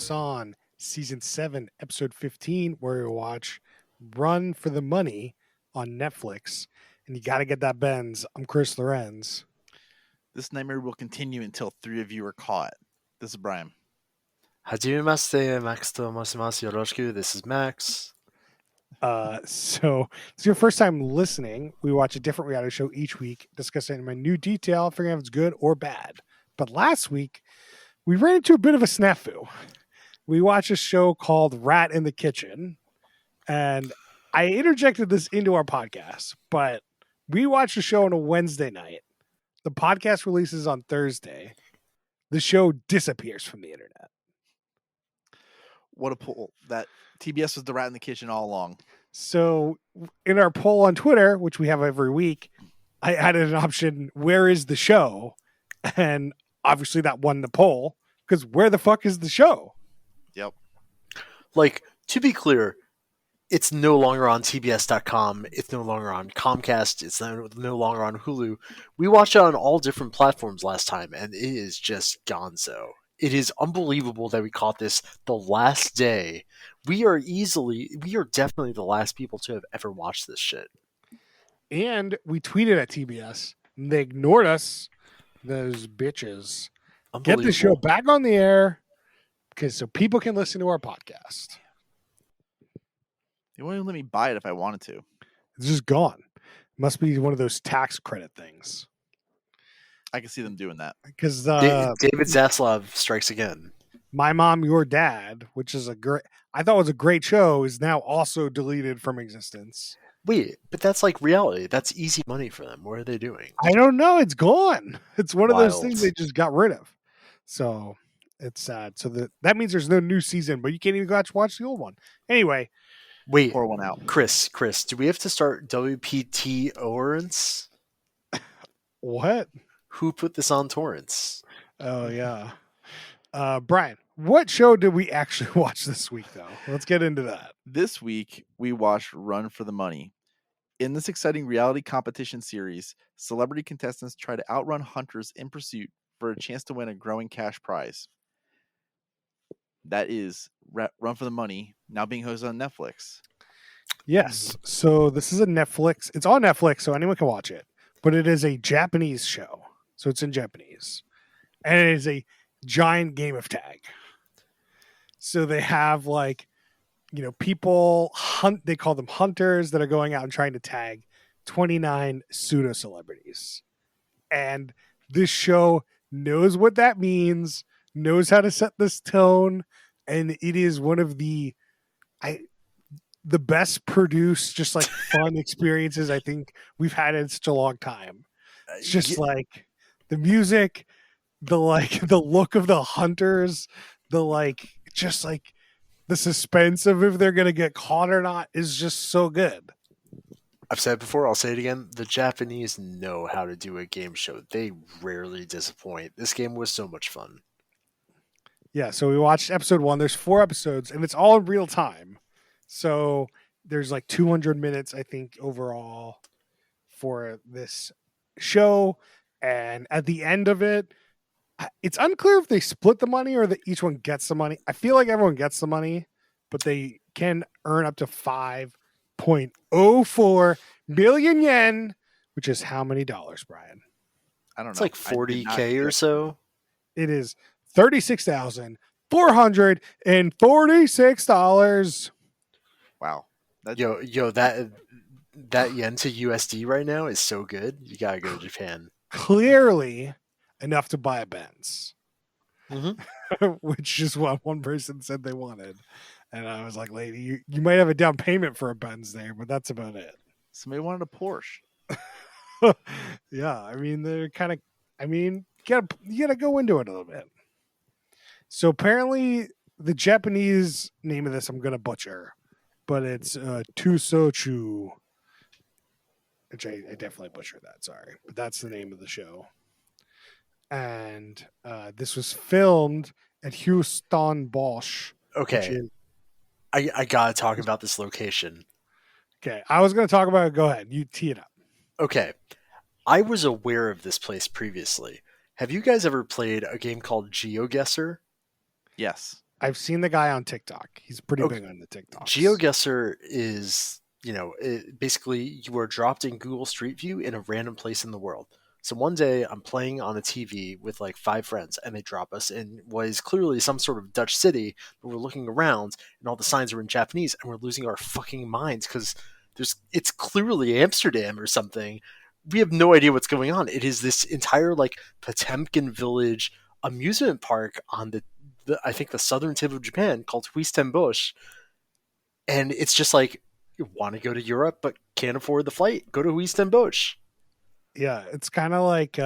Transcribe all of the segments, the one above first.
Busan, Season 7, Episode 15, where we watch Run for the Money on Netflix. And you got to get that Benz. I'm Chris Lorenz. This nightmare will continue until 3 of you are caught. This is Brian. Hajimemashite, Max to mosimasu yoroshiku. This is Max. So it's your first time listening. We watch a different reality show each week, discussing my new detail, figuring out if it's good or bad. But last week, we ran into a bit of a snafu. We watched a show called Rat in the Kitchen, and I interjected this into our podcast, but we watched the show on a Wednesday night. The podcast releases on Thursday. The show disappears from the internet. What a pull. That TBS was the Rat in the Kitchen all along. So in our poll on Twitter, which we have every week, I added an option, where is the show? And obviously that won the poll, because where the fuck is the show? Yep. Like, to be clear, it's no longer on TBS.com. It's no longer on Comcast. It's no longer on Hulu. We watched it on all different platforms last time, and it is just gonzo. It is unbelievable that we caught this the last day. We are definitely the last people to have ever watched this shit. And we tweeted at TBS, and they ignored us. Those bitches. Get the show back on the air, because so people can listen to our podcast. They won't even let me buy it if I wanted to. It's just gone. Must be one of those tax credit things. I can see them doing that. Because David Zaslav strikes again. My Mom, Your Dad, which is I thought was a great show, is now also deleted from existence. Wait, but that's like reality. That's easy money for them. What are they doing? I don't know. It's gone. It's one of those Wild. things they just got rid of. So it's sad. So that means there's no new season, but you can't even go out to watch the old one. Anyway. Wait, pour one out. Chris, do we have to start WPT Torrents? What? Who put this on torrents? Oh, yeah. Brian, what show did we actually watch this week, though? Let's get into that. This week, we watched Run for the Money. In this exciting reality competition series, celebrity contestants try to outrun hunters in pursuit for a chance to win a growing cash prize. That is Run for the Money, now being hosted on Netflix. Yes. So this is a Netflix. It's on Netflix, so anyone can watch it. But it is a Japanese show. So it's in Japanese. And it is a giant game of tag. So they have people hunt, they call them hunters that are going out and trying to tag 29 pseudo celebrities. And this show knows what that means, knows how to set this tone, and it is one of the best produced, just like fun experiences I think we've had in such a long time. It's just like the music, the look of the hunters, the suspense of if they're gonna get caught or not is just so good. I've said it before, I'll say it again. The Japanese know how to do a game show. They rarely disappoint. This game was so much fun. Yeah, so we watched episode 1. There's 4 episodes, and it's all in real time. So there's 200 minutes, I think, overall for this show. And at the end of it, it's unclear if they split the money or that each one gets the money. I feel like everyone gets the money, but they can earn up to 5.04 million yen, which is how many dollars, Brian? I don't know. It's like 40K or so. It is $36,446. Wow. Yo, that yen to USD right now is so good. You gotta go to Japan. Clearly enough to buy a Benz, mm-hmm. Which is what one person said they wanted. And I was like, lady, you might have a down payment for a Benz there, but that's about it. Somebody wanted a Porsche. Yeah, I mean, they're kind of, you gotta go into it a little bit. So apparently the Japanese name of this I'm going to butcher, but it's Tusochu, which I definitely butchered that, sorry. But that's the name of the show. And this was filmed at Houston Bosch. Okay. I got to talk about this location. Okay. I was going to talk about it. Go ahead. You tee it up. Okay. I was aware of this place previously. Have you guys ever played a game called GeoGuessr? Yes. I've seen the guy on TikTok. He's pretty Okay. big on the TikTok. GeoGuessr is, basically you are dropped in Google Street View in a random place in the world. So one day I'm playing on a TV with like 5 friends, and they drop us in what is clearly some sort of Dutch city, but we're looking around and all the signs are in Japanese, and we're losing our fucking minds because it's clearly Amsterdam or something. We have no idea what's going on. It is this entire like Potemkin village amusement park on the I think the southern tip of Japan called Huistenbosch. And it's just like, you want to go to Europe but can't afford the flight, go to Huistenbosch. Yeah, it's kind of like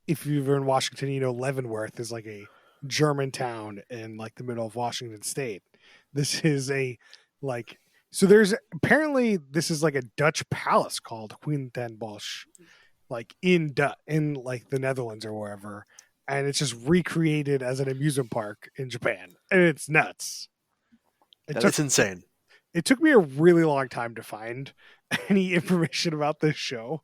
if you've ever in Washington, Leavenworth is like a German town in like the middle of Washington State. This is so there's apparently this is like a Dutch palace called Huistenbosch, like in like the Netherlands or wherever, and it's just recreated as an amusement park in Japan, and it's nuts. It's insane. It took me a really long time to find any information about this show.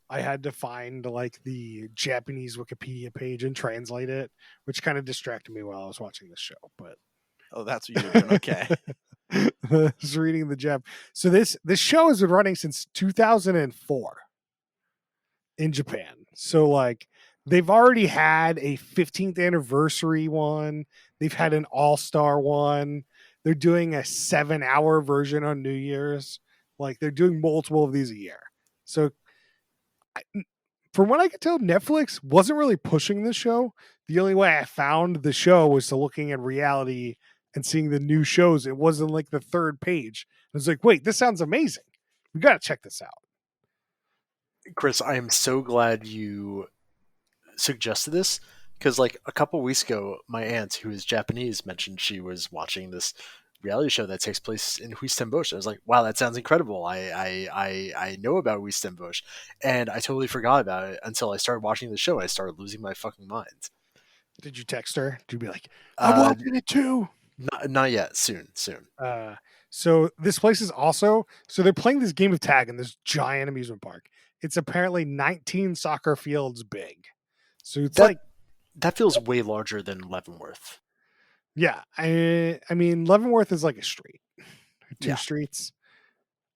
I had to find like the Japanese Wikipedia page and translate it, which kind of distracted me while I was watching this show. But Oh, that's what you were doing. Okay. I was reading the Jap. So this show has been running since 2004 in Japan. So like they've already had a 15th anniversary one. They've had an all-star one. They're doing a 7-hour version on New Year's. Like they're doing multiple of these a year. So from what I could tell, Netflix wasn't really pushing this show. The only way I found the show was to looking at reality and seeing the new shows. It wasn't like the third page. I was like, wait, this sounds amazing. We got to check this out. Chris, I am so glad you suggested this, because like a couple weeks ago, my aunt, who is Japanese, mentioned she was watching this reality show that takes place in Huistenbosch. I was like, wow, that sounds incredible. I know about Huistenbosch, and I totally forgot about it until I started watching the show. I started losing my fucking mind. Did you text her? Did you be like, I'm watching it too? Not yet. Soon. So this place is also, so they're playing this game of tag in this giant amusement park. It's apparently 19 soccer fields big. So it's that feels way larger than Leavenworth. Yeah, I mean Leavenworth is like a street, two Yeah. streets.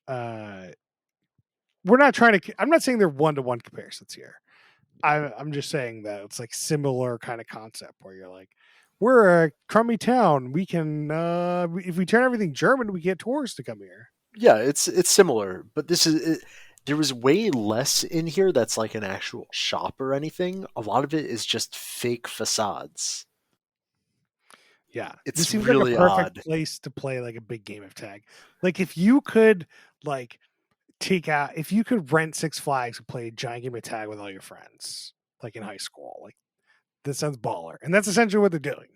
We're not trying to. I'm not saying they're 1-to-1 comparisons here. I'm just saying that it's like similar kind of concept where you're like, we're a crummy town. We can, if we turn everything German, we get tourists to come here. Yeah, it's similar, but there was way less in here that's like an actual shop or anything. A lot of it is just fake facades. Yeah, It's this seems really like a perfect odd. place to play like a big game of tag. Like if you could like if you could rent Six Flags and play a giant game of tag with all your friends, like in high school, like this sounds baller, and that's essentially what they're doing.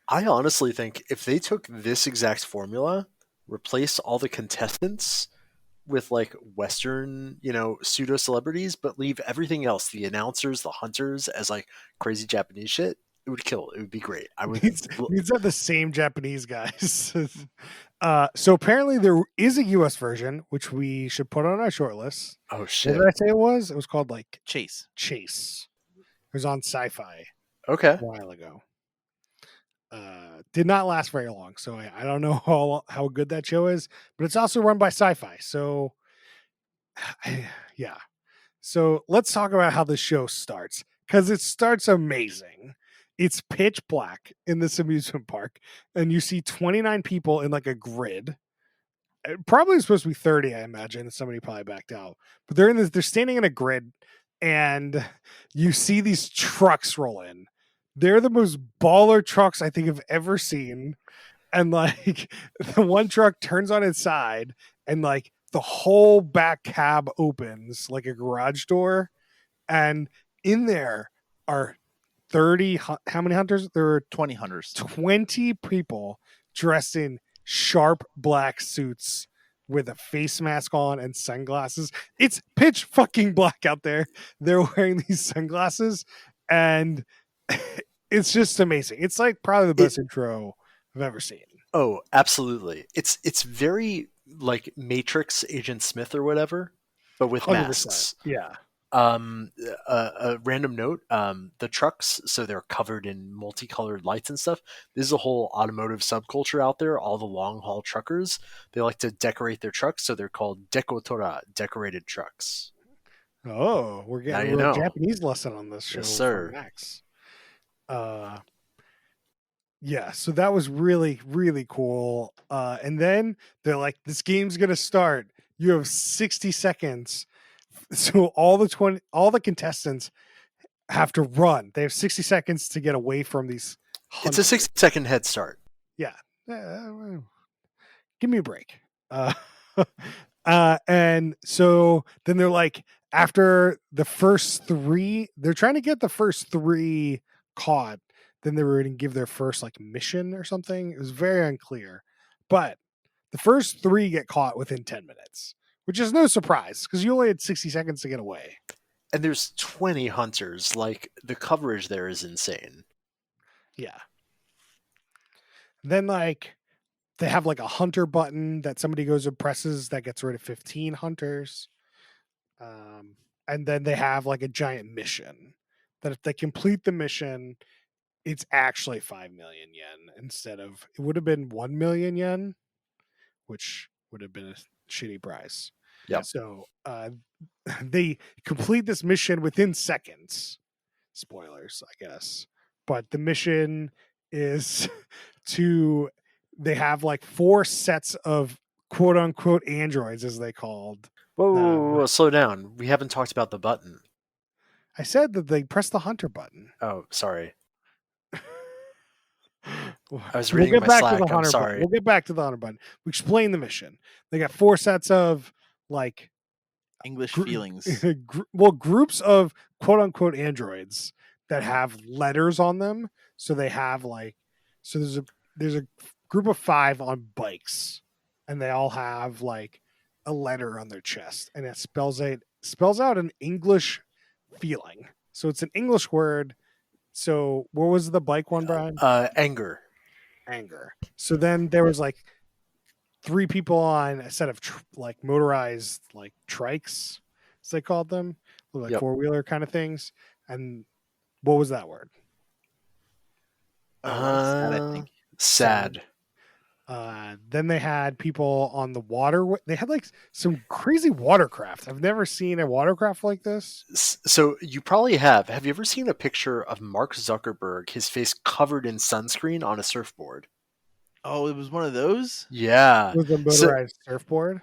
I honestly think if they took this exact formula, replace all the contestants with like Western, pseudo celebrities, but leave everything else, the announcers, the hunters, as like crazy Japanese shit, it would kill. It would be great. I would. Needs to have the same Japanese guys. So apparently there is a US version, which we should put on our short list. Oh What shit. did I say it was? It was called like Chase. Chase. It was on Sci-Fi Okay. a while ago. Did not last very long, so I don't know how good that show is, but it's also run by Sci-Fi. So yeah. So let's talk about how the show starts, because it starts amazing. It's pitch black in this amusement park, and you see 29 people in like a grid. Probably supposed to be 30, I imagine. Somebody probably backed out, but they're standing in a grid, and you see these trucks roll in. They're the most baller trucks I think I've ever seen. And like the one truck turns on its side, and like the whole back cab opens like a garage door, and in there are 30, how many hunters? There are 20 hunters. 20 people dressed in sharp black suits with a face mask on and sunglasses. It's pitch fucking black out there. They're wearing these sunglasses, and it's just amazing. It's like probably the best intro I've ever seen. Oh, absolutely. It's very like Matrix Agent Smith or whatever, but with 100%. masks. Yeah. A random note: the trucks, so they're covered in multicolored lights and stuff. This is a whole automotive subculture out there. All the long haul truckers, they like to decorate their trucks, so they're called dekotora, decorated trucks. Oh, we're Now getting a you little know. Japanese lesson on this show Yes, from sir. Max. Yeah, so that was really, really cool. And then they're like, this game's gonna start. You have 60 seconds. So all the contestants have to run. They have 60 seconds to get away from these It's a hunters. 60-second head start. Yeah. Give me a break. And so then they're like, after the first three, they're trying to get the first three caught. Then they were going to give their first like mission or something. It was very unclear. But the first three get caught within 10 minutes, which is no surprise because you only had 60 seconds to get away. And there's 20 hunters. Like, the coverage there is insane. Yeah. Then like they have like a hunter button that somebody goes and presses that gets rid of 15 hunters. And then they have like a giant mission that if they complete the mission, it's actually 5 million yen instead of, it would have been 1 million yen, which would have been a shitty price. Yep. So they complete this mission within seconds. Spoilers, I guess. But the mission is they have like 4 sets of quote unquote androids, as they called. Whoa, slow down. We haven't talked about the button. I said that they press the hunter button. Oh, sorry. I was reading my Slack, I'm sorry. Button. We'll get back to the hunter button. We explain the mission. They got 4 sets of like English feelings. Groups of quote unquote androids that have letters on them. So they have like, so there's a group of 5 on bikes, and they all have like a letter on their chest, and it spells out an English feeling. So it's an English word. So what was the bike one, Brian? Anger. Anger. So then there was like 3 people on a set of like motorized like trikes, as they called them, like 4-wheeler kind of things. And what was that word? Sad, I think. Sad. Then they had people on the water. They had like some crazy watercraft. I've never seen a watercraft like this. So you probably have. Have you ever seen a picture of Mark Zuckerberg, his face covered in sunscreen on a surfboard? Oh, it was one of those? Yeah. It was a motorized surfboard.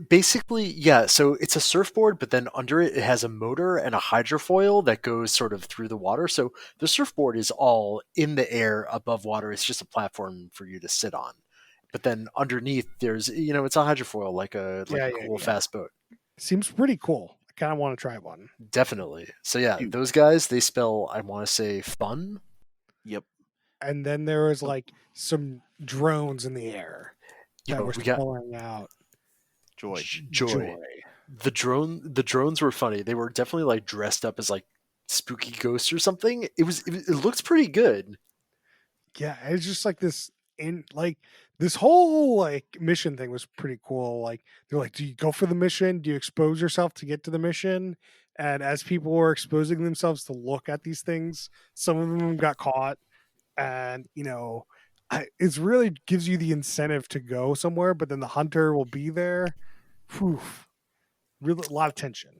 Basically, yeah. So it's a surfboard, but then under it has a motor and a hydrofoil that goes sort of through the water. So the surfboard is all in the air above water. It's just a platform for you to sit on. But then underneath, there's it's a hydrofoil, like a cool fast boat. Seems pretty cool. I kind of want to try one. Definitely. So yeah, those guys, they spell, I want to say, fun. Yep. And then there was like some drones in the air that were spelling out joy. The drones were funny. They were definitely like dressed up as like spooky ghosts or something. It looked pretty good. Yeah, it's just like this this whole like mission thing was pretty cool. Like they're like, do you go for the mission? Do you expose yourself to get to the mission? And as people were exposing themselves to look at these things, some of them got caught. And it's really gives you the incentive to go somewhere, but then the hunter will be there. Whew. Really, a lot of tension.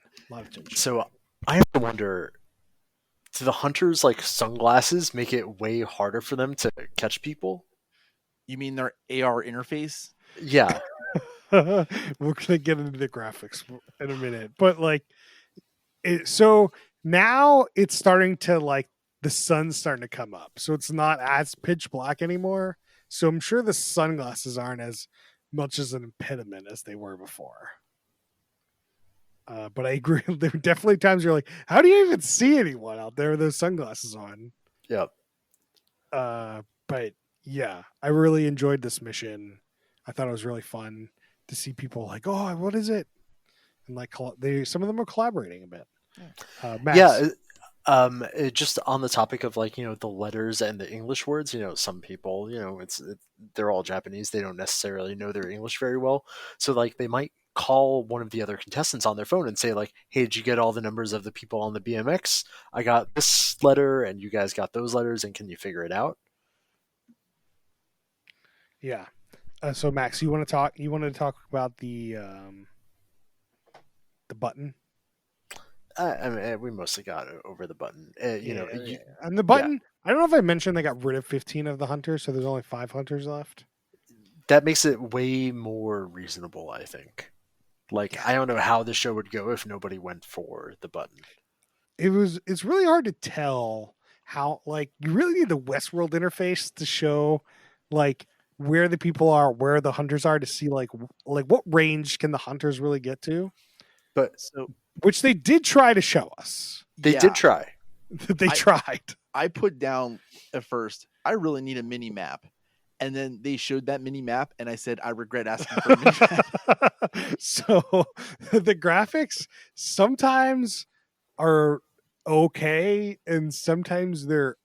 So I have to wonder, do the hunters like sunglasses make it way harder for them to catch people? You mean their AR interface? Yeah. We're gonna get into the graphics in a minute, but like, so now it's starting to like the sun's starting to come up, so it's not as pitch black anymore. So I'm sure the sunglasses aren't as much as an impediment as they were before. But I agree. There were definitely times you're like, how do you even see anyone out there with those sunglasses on? Yep. But yeah, I really enjoyed this mission. I thought it was really fun to see people like, oh, what is it? And like some of them are collaborating a bit. Max. Yeah. Just on the topic of like the letters and the English words, some people they're all Japanese, they don't necessarily know their English very well, so like they might call one of the other contestants on their phone and say like, "Hey, did you get all the numbers of the people on the BMX? I got this letter, and you guys got those letters, and can you figure it out?" Yeah. So Max, you want to talk? You wanted to talk about the button? I mean, we mostly got over the button. And the button. I don't know if I mentioned they got rid of 15 of the hunters, so there's only 5 hunters left. That makes it way more reasonable, I think. Like, I don't know how the show would go if nobody went for the button. It's really hard to tell how, like, you really need the Westworld interface to show like where the people are, where the hunters are, to see like what range can the hunters really get to, But So which they did try to show us. they Yeah. did try. They tried. I put down at first, I really need a mini map. And then they showed that mini map, and I said, I regret asking for a mini map. So the graphics sometimes are okay and sometimes they're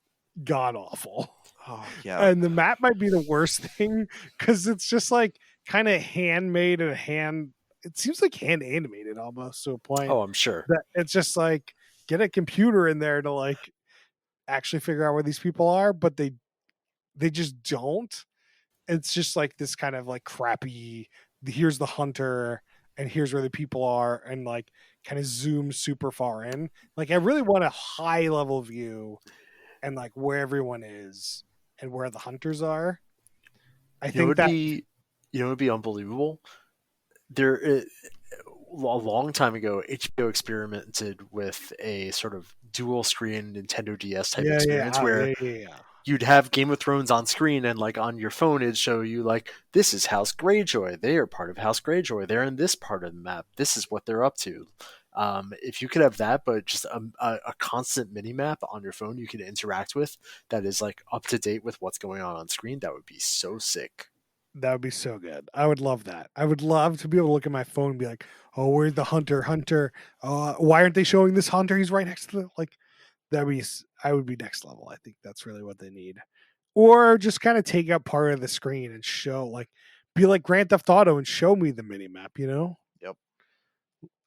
god awful. Oh, yeah. And the map might be the worst thing because it's just like kind of handmade and it seems like hand animated almost to a point Oh, I'm sure. that it's just like get a computer in there to like actually figure out where these people are, but they just don't. It's just like this kind of like crappy, here's the hunter and here's where the people are, and like kind of zoom super far in. Like I really want a high level view and like where everyone is and where the hunters are. I You know, think it'd that be, it'd be unbelievable. A long time ago, HBO experimented with a sort of dual screen Nintendo DS type experience where you'd have Game of Thrones on screen, and like on your phone it'd show you like, this is House Greyjoy, they are part of House Greyjoy, they're in this part of the map, this is what they're up to. If you could have that, but just a constant mini map on your phone you can interact with that is like up to date with what's going on screen, that would be so sick. That would be so good. I would love that. I would love to be able to look at my phone and be like, "Oh, where's the hunter? Hunter? Why aren't they showing this hunter? He's right next to the like." I would be next level. I think that's really what they need, or just kind of take up part of the screen and show like, be like Grand Theft Auto and show me the mini map. You know? Yep.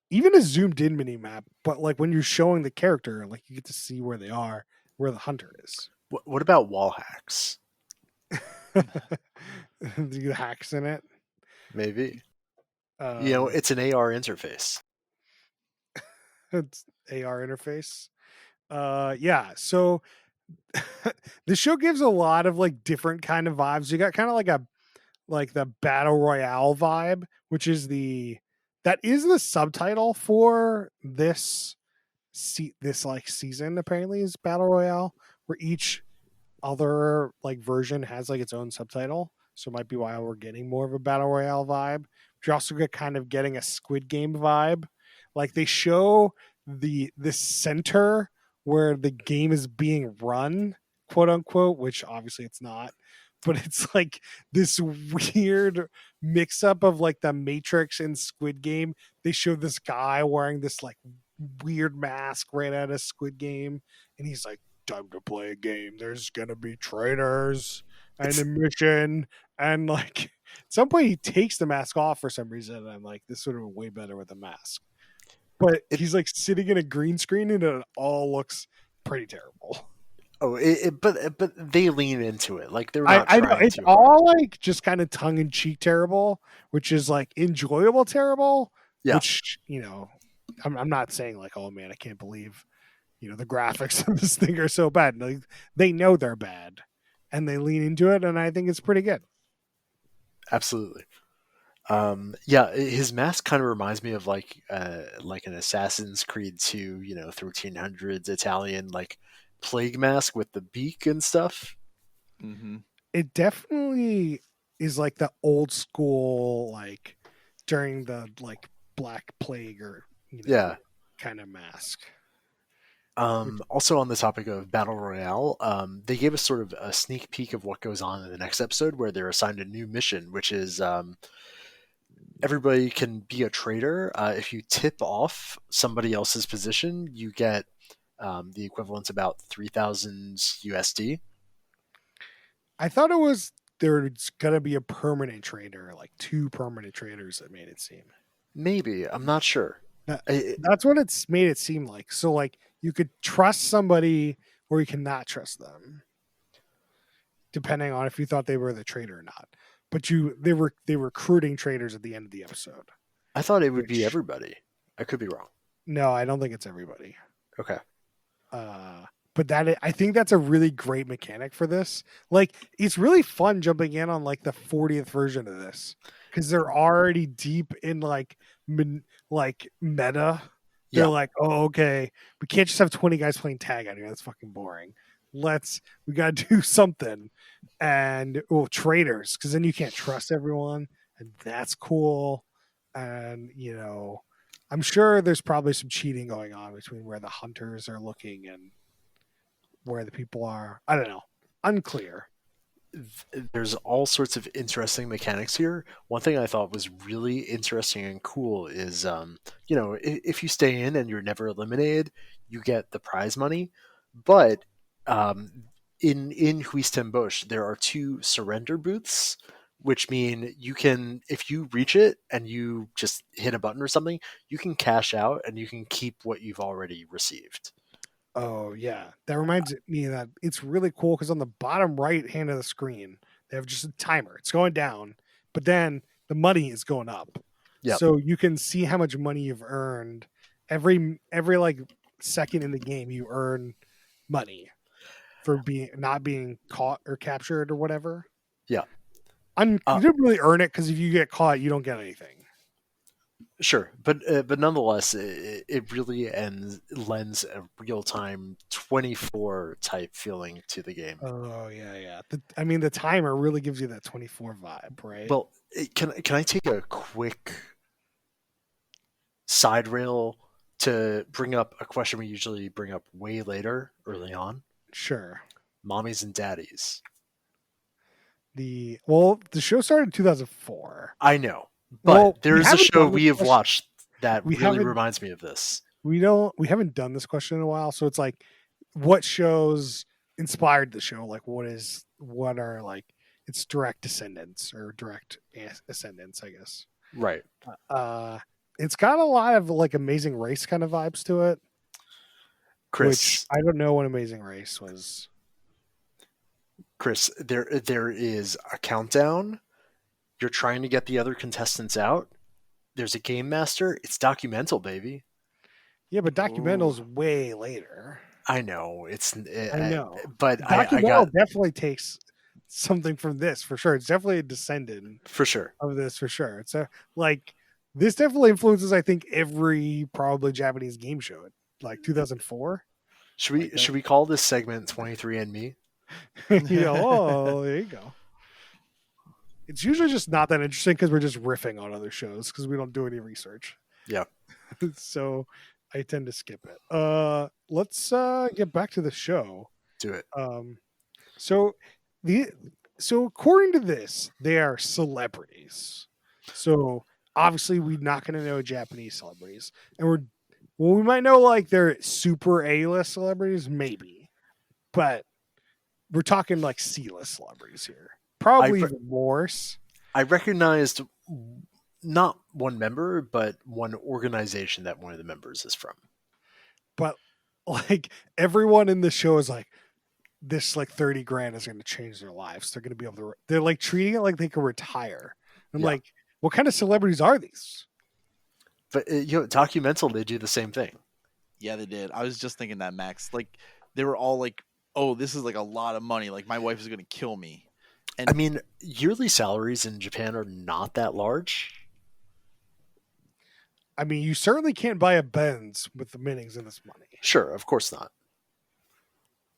Even a zoomed in mini map, but like when you're showing the character, like you get to see where they are, where the hunter is. What about wall hacks? The hacks in it. Maybe. Um, It's an AR interface. It's AR interface. Yeah. So the show gives a lot of like different kind of vibes. You got kind of like the battle royale vibe, which is that is the subtitle for this like season. Apparently, is battle royale, where each other like version has like its own subtitle. So it might be why we're getting more of a battle royale vibe. But you're also kind of getting a Squid Game vibe. Like they show the center where the game is being run, quote unquote, which obviously it's not. But it's like this weird mix up of like the Matrix and Squid Game. They show this guy wearing this like weird mask right out of Squid Game, and he's like, time to play a game. There's gonna be traitors and a mission, and like at some point he takes the mask off for some reason. And I'm like, this would have been way better with a mask. But he's like sitting in a green screen, and it all looks pretty terrible. Oh, but they lean into it. Like they're not I know trying it's to. all like just kind of tongue in cheek terrible, which is like enjoyable terrible. Yeah. Which I'm not saying like, oh man, I can't believe the graphics of this thing are so bad. Like, they know they're bad, and they lean into it, and I think it's pretty good. Absolutely. Yeah, his mask kind of reminds me of like an Assassin's Creed 2, 1300s Italian like plague mask with the beak and stuff. Mm-hmm. It definitely is like the old school, like during the like Black Plague or Yeah, kind of mask. Also on the topic of battle royale, they gave us sort of a sneak peek of what goes on in the next episode, where they're assigned a new mission, which is everybody can be a traitor. If you tip off somebody else's position, you get the equivalent about 3,000 USD. I thought it was there's gonna be a permanent trader, like 2 permanent traders that made it seem. Maybe. I'm not sure. That- I- That's what it's made it seem like. So like you could trust somebody or you cannot trust them, depending on if you thought they were the traitor or not. But they were recruiting traitors at the end of the episode. I thought it would be Which- everybody. I could be wrong. No, I don't think it's everybody. Okay. But I think that's a really great mechanic for this. Like, it's really fun jumping in on like the 40th version of this because they're already deep in like like meta. They're Yeah. like, oh, okay, we can't just have 20 guys playing tag out here. That's fucking boring. We got to do something. And traders, because then you can't trust everyone, and that's cool. And I'm sure there's probably some cheating going on between where the hunters are looking and where the people are. I don't know. Unclear. There's all sorts of interesting mechanics here. One thing I thought was really interesting and cool is, if you stay in and you're never eliminated, you get the prize money. But in Huis there are 2 surrender booths, which mean you can, if you reach it and you just hit a button or something, you can cash out and you can keep what you've already received. Oh, yeah. That reminds me that it's really cool because on the bottom right hand of the screen, they have just a timer. It's going down, but then the money is going up. Yep. So you can see how much money you've earned. Every like second in the game, you earn money for not being caught or captured or whatever. Yeah. You didn't really earn it because if you get caught, you don't get anything. Sure, but nonetheless, it really lends a real time 24 type feeling to the game. Oh yeah. The timer really gives you that 24 vibe, right? Well, can I take a quick side rail to bring up a question we usually bring up way later, early on? Sure. Mommies and daddies. The show started in 2004. I know, Well, but there's a haven't show done this we have question- watched that we really haven't- reminds me of this. We haven't done this question in a while, so it's like, what shows inspired the show? Like, what are like its direct descendants or direct ascendants, I guess. Right. It's got a lot of like Amazing Race kind of vibes to it. Chris, Which I don't know what Amazing Race was. there is a countdown. You're trying to get the other contestants out. There's a game master. It's documental, baby. Yeah, but Documental's way later. I know I know, but I Documental got definitely takes something from this for sure. It's definitely a descendant for sure. of this for sure. It's this definitely influences, I think, every probably Japanese game show. Like 2004. Should we call this segment 23andMe? Oh, there you go. It's usually just not that interesting because we're just riffing on other shows because we don't do any research. Yeah. So I tend to skip it. Let's get back to the show. Do it. So according to this, they are celebrities. So obviously we're not going to know Japanese celebrities, and we might know like they're super A-list celebrities, maybe, but we're talking like C-list celebrities here. Probably even more. I recognized not one member, but one organization that one of the members is from. But like everyone in the show is like, this like 30 grand is going to change their lives. They're going to be able to. They're like treating it like they can retire. I'm Yeah. like, what kind of celebrities are these? But Documental, they do the same thing. Yeah, they did. I was just thinking that, Max. Like, they were all like, "Oh, this is like a lot of money. Like, my wife is going to kill me." And I mean, yearly salaries in Japan are not that large. I mean, you certainly can't buy a Benz with the winnings in this money. Sure, of course not.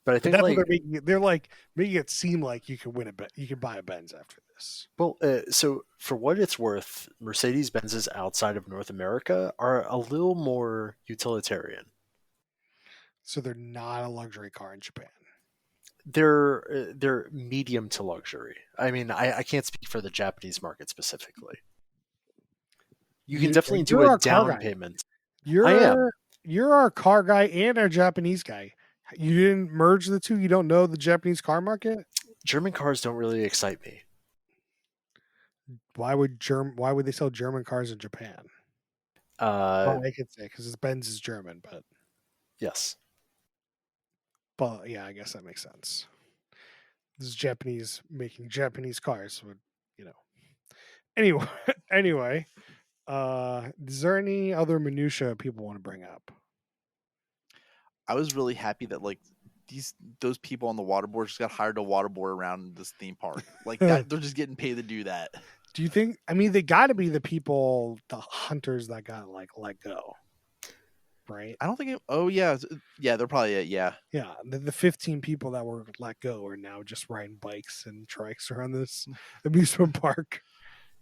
But I But think that's like, what they're like making it seem like you can win you can buy a Benz after this. well, so for what it's worth, Mercedes Benzes outside of North America are a little more utilitarian. So they're not a luxury car in Japan. They're medium to luxury. I mean, I can't speak for the Japanese market specifically. You can definitely do you're a our car down guy. payment. You're our car guy and our Japanese guy. You didn't merge the two. You don't know the Japanese car market. German cars don't really excite me. Why would they sell German cars in Japan? Uh, Well, I could say because Benz is German, yes. but yeah, I guess that makes sense. This is Japanese making Japanese cars, would you know? Anyway, anyway, is there any other minutia people want to bring up? I was really happy that like those people on the waterboard just got hired to waterboard around this theme park. Like that, they're just getting paid to do that. Do you think? I mean, they got to be the people, the hunters that got like let go, right? I don't think. Oh yeah, yeah, they're probably it. Yeah. Yeah, the 15 people that were let go are now just riding bikes and trikes around this amusement park.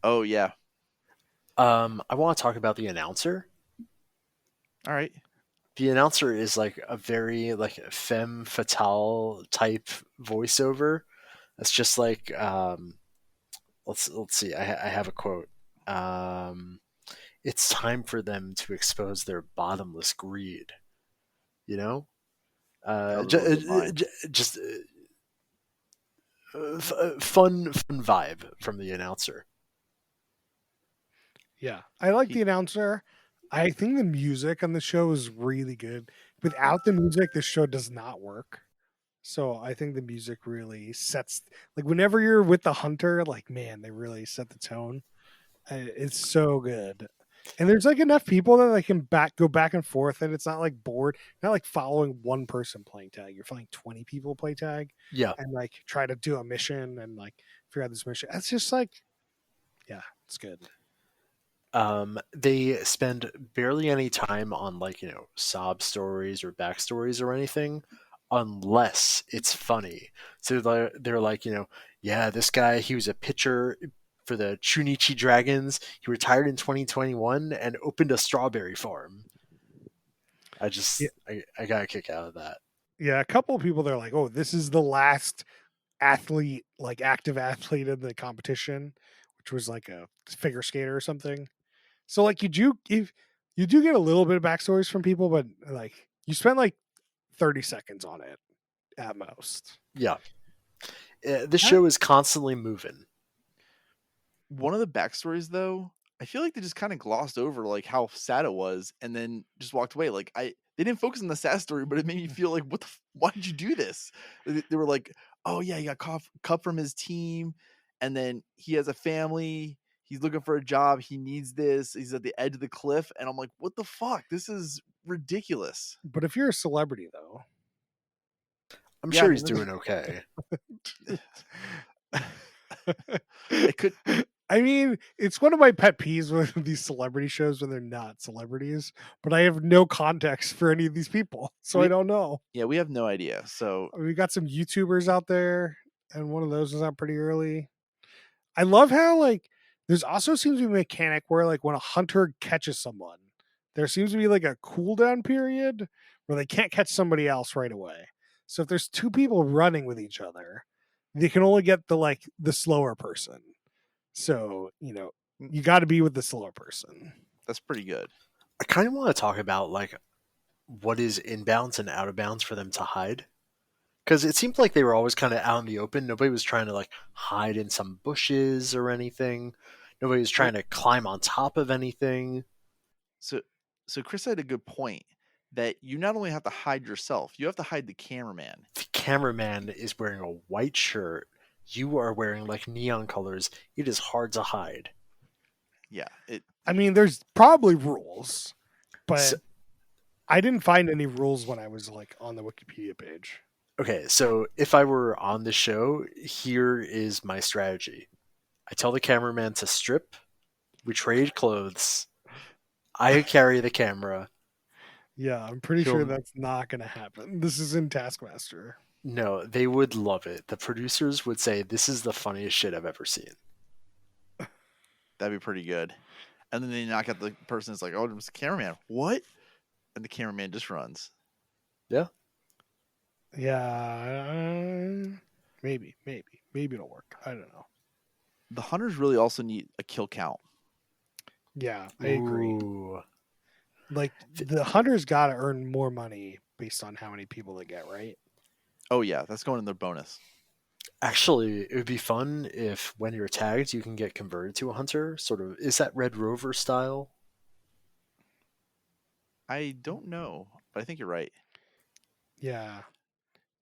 Oh yeah. I want to talk about the announcer. All right. The announcer is like a very like femme fatale type voiceover. It's just like let's see. I have a quote. It's time for them to expose their bottomless greed. You know, That was really good line. just fun vibe from the announcer. Yeah, I like He- the announcer. I think the music on the show is really good. Without the music, the show does not work. So I think the music really sets, like, whenever you're with the hunter, like, man, they really set the tone. It's so good. And there's like enough people that they can go back and forth, and it's not like bored. Not like following one person playing tag. You're following 20 people play tag Yeah. and like try to do a mission and like figure out this mission. It's just like, yeah, it's good. They spend barely any time on like sob stories or backstories or anything, unless it's funny. So they're like yeah, this guy, he was a pitcher for the Chunichi Dragons. He retired in 2021 and opened a strawberry farm. I just Yeah. I got a kick out of that. Yeah, a couple of people they're like, oh, this is the last athlete, like active athlete in the competition, which was like a figure skater or something. So like you do get a little bit of backstories from people, but like you spend like 30 seconds on it at most. Yeah, this show is constantly moving. One of the backstories though, I feel like they just kind of glossed over like how sad it was, and then just walked away. Like they didn't focus on the sad story, but it made me feel like, why did you do this? They were like, oh yeah, he got cut from his team, and then he has a family. He's looking for a job. He needs this. He's at the edge of the cliff, and I'm like, what the fuck? This is ridiculous. But if you're a celebrity though, I'm Yeah, sure he's doing okay. It could. I mean, it's one of my pet peeves with these celebrity shows when they're not celebrities, but I have no context for any of these people, so I don't know. Yeah, we have no idea. So We got some YouTubers out there, and one of those was out pretty early. I love how like there's also seems to be a mechanic where like when a hunter catches someone, there seems to be like a cooldown period where they can't catch somebody else right away. So if there's two people running with each other, they can only get the slower person. So, you got to be with the slower person. that's pretty good. I kind of want to talk about like what is inbounds and out of bounds for them to hide, because it seemed like they were always kind of out in the open. Nobody was trying to like hide in some bushes or anything. Nobody was trying to climb on top of anything. So Chris had a good point that you not only have to hide yourself, you have to hide the cameraman. The cameraman is wearing a white shirt. You are wearing like neon colors. It is hard to hide. Yeah, I mean, there's probably rules, but So- I didn't find any rules when I was like on the Wikipedia page. Okay, so if I were on the show, here is my strategy. I tell the cameraman to strip. We trade clothes. I carry the camera. Yeah, I'm pretty sure He'll- that's not going to happen. This is in Taskmaster. No, they would love it. The producers would say, this is the funniest shit I've ever seen. that'd be pretty good. And then they knock out the person that's like, oh, it was the cameraman. What? And the cameraman just runs. Yeah, maybe it'll work. I don't know. The hunters really also need a kill count. Yeah, I agree. Ooh. Like the hunters got to earn more money based on how many people they get, right? Oh yeah, that's going in their bonus. Actually, it would be fun if when you're tagged, you can get converted to a hunter. Sort of, is that Red Rover style? I don't know, but I think you're right. Yeah.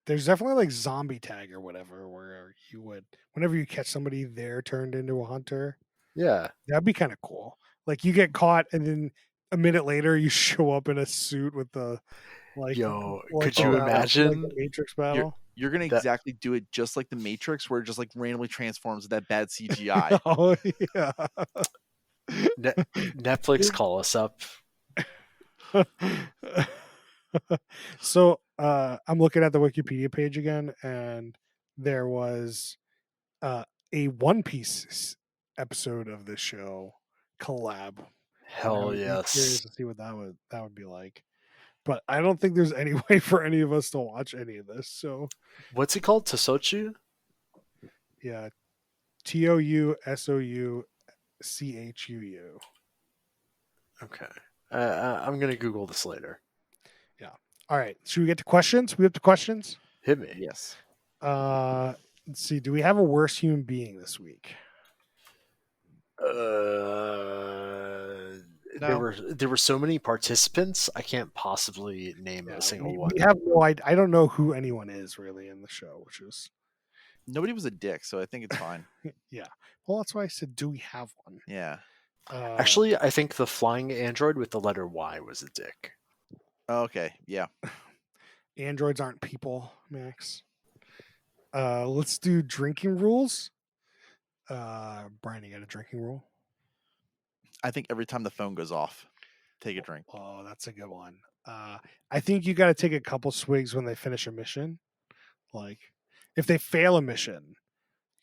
There's definitely like zombie tag or whatever, where you would, whenever you catch somebody there turned into a hunter, Yeah. that'd be kind of cool. Like you get caught and then a minute later you show up in a suit with the like Yo, like could the you battle, like imagine the Matrix You're battle. you're gonna that? exactly do it just like the Matrix, where it just like randomly transforms with that bad CGI. Oh yeah. Netflix call us up. So I'm looking at the Wikipedia page again, and there was a One Piece episode of this show collab. And I Hell would be curious yes. to see what that would be like. But I don't think there's any way for any of us to watch any of this. So What's it called? Tosochu? yeah, TOUSOUCHUU. Okay. I'm gonna Google this later. All right, should we get to questions? We have to questions. Hit me. Yes. Let's see. Do we have a worse human being this week? There were so many participants. I can't possibly name Yeah, a single we one. have no idea. I don't know who anyone is really in the show, which is Nobody was a dick, so I think it's fine. yeah. Well, that's why I said, do we have one? Yeah. Actually, I think the flying android with the letter Y was a dick. Okay. Yeah. Androids aren't people, Max. Let's do drinking rules. Brian, you got a drinking rule? I think every time the phone goes off, take a drink. Oh, that's a good one. I think you got to take a couple swigs when they finish a mission. Like, if they fail a mission,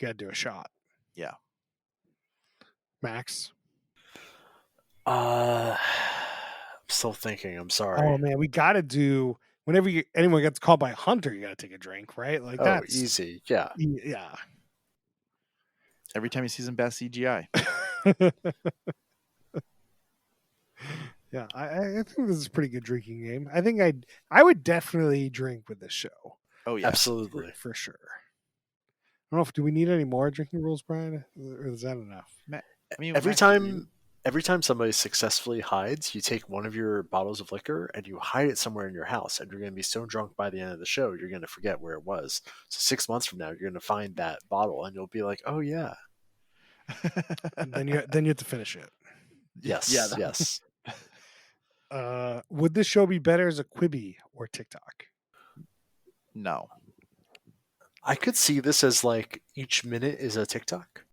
you got to do a shot. Yeah. Max? I'm still thinking. I'm sorry. Oh man, we got to do whenever anyone gets called by a hunter, you got to take a drink, right? Like that's easy. Yeah. Yeah. Every time you see some bad CGI. Yeah, I think this is a pretty good drinking game. I think I would definitely drink with this show. Oh yeah. Absolutely. For sure. I don't know if do we need any more drinking rules, Brian, or is that enough? I mean, Every Max, you- time somebody successfully hides, you take one of your bottles of liquor and you hide it somewhere in your house, and you're going to be so drunk by the end of the show you're going to forget where it was. So 6 months from now, you're going to find that bottle and you'll be like, "Oh yeah, And then you have to finish it. yes, Yeah. yes." Would this show be better as a Quibi or TikTok? No. I could see this as like each minute is a TikTok.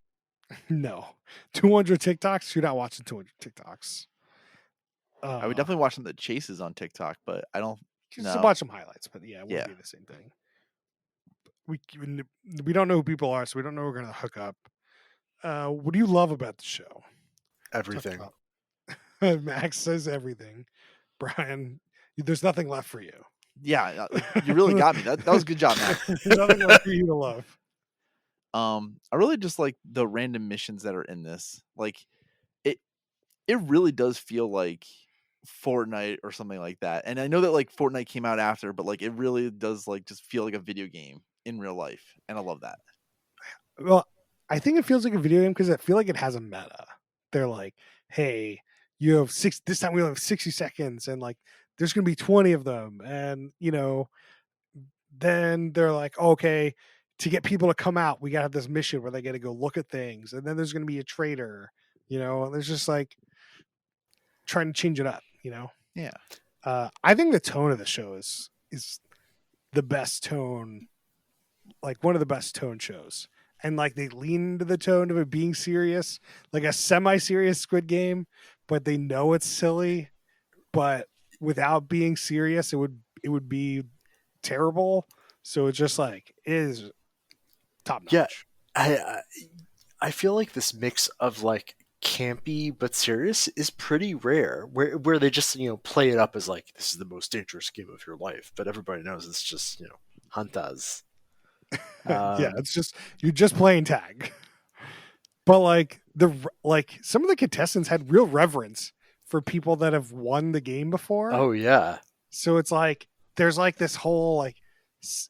No. 200 TikToks? You're not watching 200 TikToks. I would definitely watch the chases on TikTok, but I don't. just No. watch some highlights, but yeah, it wouldn't Yeah. be the same thing. We don't know who people are, so we don't know who we're gonna hook up. What do you love about the show? Everything. Talk about- Max says everything. Brian, there's nothing left for you. Yeah, you really got me. That was a good job, Matt. Nothing left for you to love. I really just like the random missions that are in this. Like it really does feel like Fortnite or something like that. And I know that like Fortnite came out after, but like it really does like just feel like a video game in real life. And I love that. Well, I think it feels like a video game because I feel like it has a meta. They're like, hey, you have this time we only have 60 seconds, and like there's gonna be 20 of them. And then they're like, okay, to get people to come out, we gotta have this mission where they gotta go look at things, and then there's gonna be a trader, and there's just like trying to change it up, Yeah. I think the tone of the show is the best tone, like one of the best tone shows. And like they lean into the tone of it being serious, like a semi-serious Squid Game, but they know it's silly, but without being serious, it would be terrible. So it's just like it is top notch. Yeah. I feel like this mix of like campy but serious is pretty rare, where they just play it up as like this is the most dangerous game of your life, but everybody knows it's just hunters. Yeah, it's just you're just playing tag. But like some of the contestants had real reverence for people that have won the game before. Oh yeah. So it's like there's like this whole like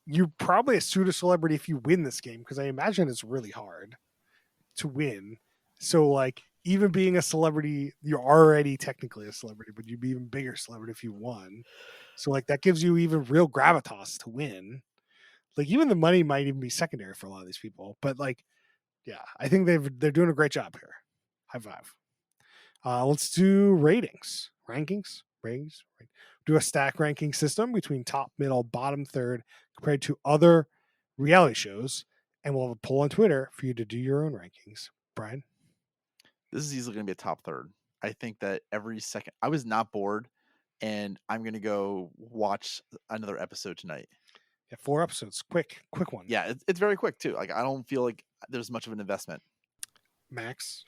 you're probably a pseudo celebrity if you win this game, because I imagine it's really hard to win. So like even being a celebrity, you're already technically a celebrity, but you'd be even bigger celebrity if you won. So like that gives you even real gravitas to win. Like even the money might even be secondary for a lot of these people. But like, yeah, I think they're doing a great job here. High five. Let's do ratings. Do a stack ranking system between top, middle, bottom, third compared to other reality shows, and we'll have a poll on Twitter for you to do your own rankings. Brian, This is easily going to be a top third. I think that every second, I was not bored, and I'm going to go watch another episode tonight. yeah, 4 episodes, quick one. Yeah, it's very quick too. Like I don't feel like there's much of an investment. Max,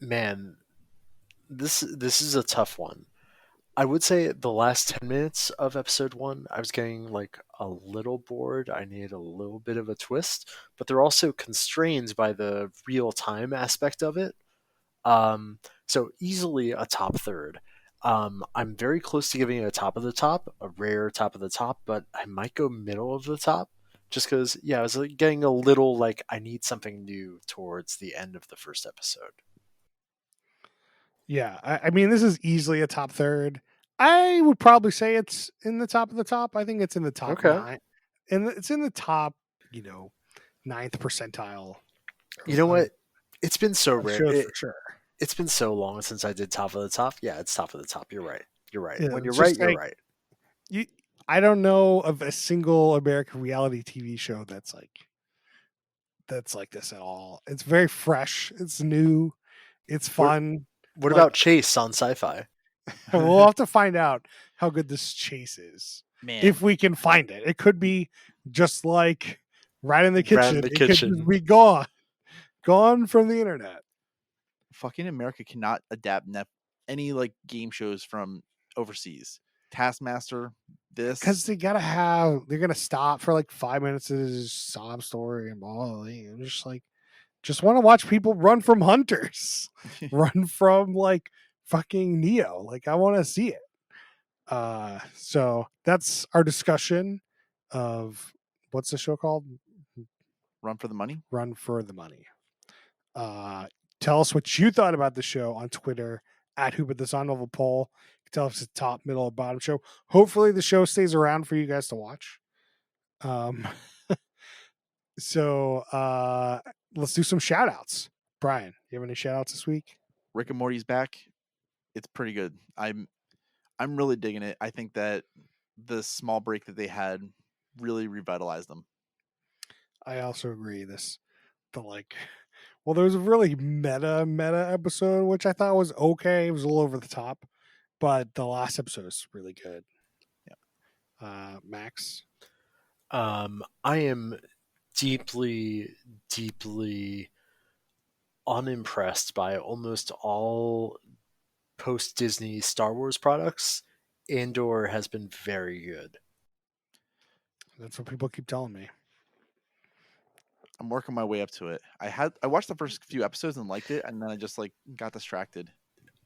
Man, this is a tough one. I would say the last 10 minutes of episode 1, I was getting like a little bored. I needed a little bit of a twist, but they're also constrained by the real time aspect of it. So easily a top third. I'm very close to giving it a top of the top, a rare top of the top, but I might go middle of the top just because, yeah, I was like, getting a little like I need something new towards the end of the first episode. yeah, I mean this is easily a top third. I would probably say it's in the top of the top. I think it's in the top Okay. 9, and it's in the top, ninth percentile. You know what? It's been so rare. Shows for sure. It's been so long since I did top of the top. Yeah, it's top of the top. You're right. Yeah, When you're it's right, just you're like- right. I don't know of a single American reality TV show that's like this at all. It's very fresh. It's new. It's fun. What Like- about Chase on Sci-Fi? We'll have to find out how good this chase is Man, if we can find it. It could be just like Right in the Kitchen. Rat in the It could just Kitchen. be gone from the internet. fucking America cannot adapt any like game shows from overseas. Taskmaster, this Because they're gonna stop for like 5 minutes of this sob story and blah, blah, blah. I'm just want to watch people run from hunters, run from like fucking Neo. Like I want to see it. So that's our discussion of what's the show called? Run for the Money. Run for the Money. Tell us what you thought about the show on Twitter at Who Put This On. We'll poll. Tell us it's a top, middle, or bottom show. Hopefully the show stays around for you guys to watch. So let's do some shout outs. Brian, you have any shout outs this week? Rick and Morty's back. It's pretty good. I'm really digging it. I think that the small break that they had really revitalized them. I also agree. There was a really meta episode, which I thought was okay. It was a little over the top, but the last episode is really good. Yeah. Max. I am deeply, deeply unimpressed by almost all post Disney Star Wars products. Andor has been very good. That's what people keep telling me. I'm working my way up to it. I watched the first few episodes and liked it, and then I just like got distracted.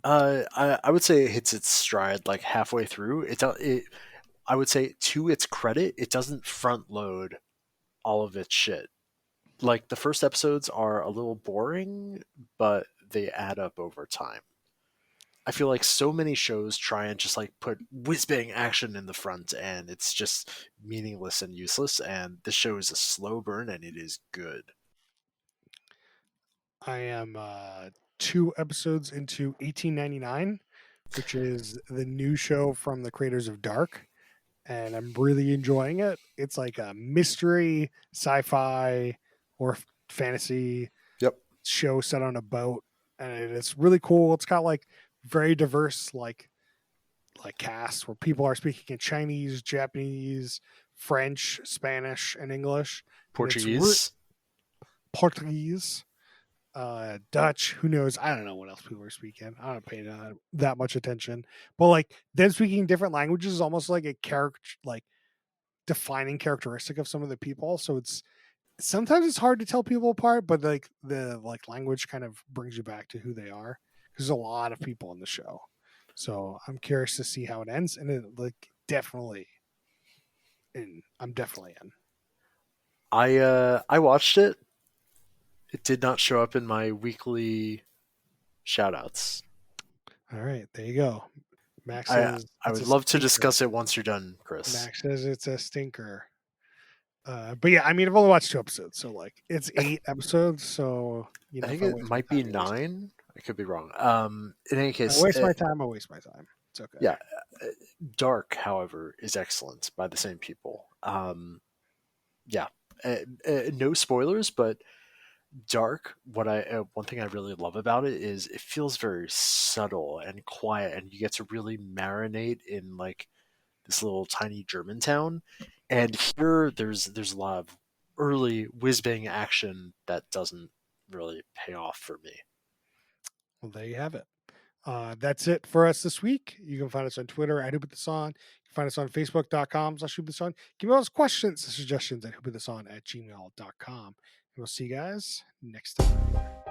I would say it hits its stride like halfway through. I would say to its credit, it doesn't front load all of its shit. Like the first episodes are a little boring, but they add up over time. I feel like so many shows try and just like put whiz bang action in the front, and it's just meaningless and useless. And this show is a slow burn, and it is good. I am 2 episodes into 1899, which is the new show from the creators of Dark, and I'm really enjoying it. It's like a mystery, sci-fi, or fantasy show set on a boat, and it's really cool. It's got like very diverse like cast where people are speaking in Chinese, Japanese, French, Spanish, and English. Portuguese. Portuguese, Dutch, who knows? I don't know what else people are speaking. I don't pay that much attention. But like them speaking different languages is almost like a character, like defining characteristic of some of the people. So sometimes it's hard to tell people apart, but like the language kind of brings you back to who they are. There's a lot of people in the show. So I'm curious to see how it ends. And it definitely I'm definitely in. I watched it. It did not show up in my weekly shoutouts. All right, there you go. Max I says I it's would a love to stinker. discuss it once you're done, Chris. Max says it's a stinker. But yeah, I mean, I've only watched 2 episodes, so like it's 8 episodes. So you know, I think if it waste might my be time, I waste- 9. I could be wrong. In any I case, waste my time. I waste my time. It's okay. yeah. Dark, however, is excellent by the same people. Yeah, no spoilers, but Dark. One thing I really love about it is it feels very subtle and quiet, and you get to really marinate in like this little tiny German town. And here, there's a lot of early whiz bang action that doesn't really pay off for me. Well, there you have it. That's it for us this week. You can find us on Twitter at whoputthison. You can find us on Facebook.com/whoputthison. Give me all those questions and suggestions at whoputthison@gmail.com. And we'll see you guys next time.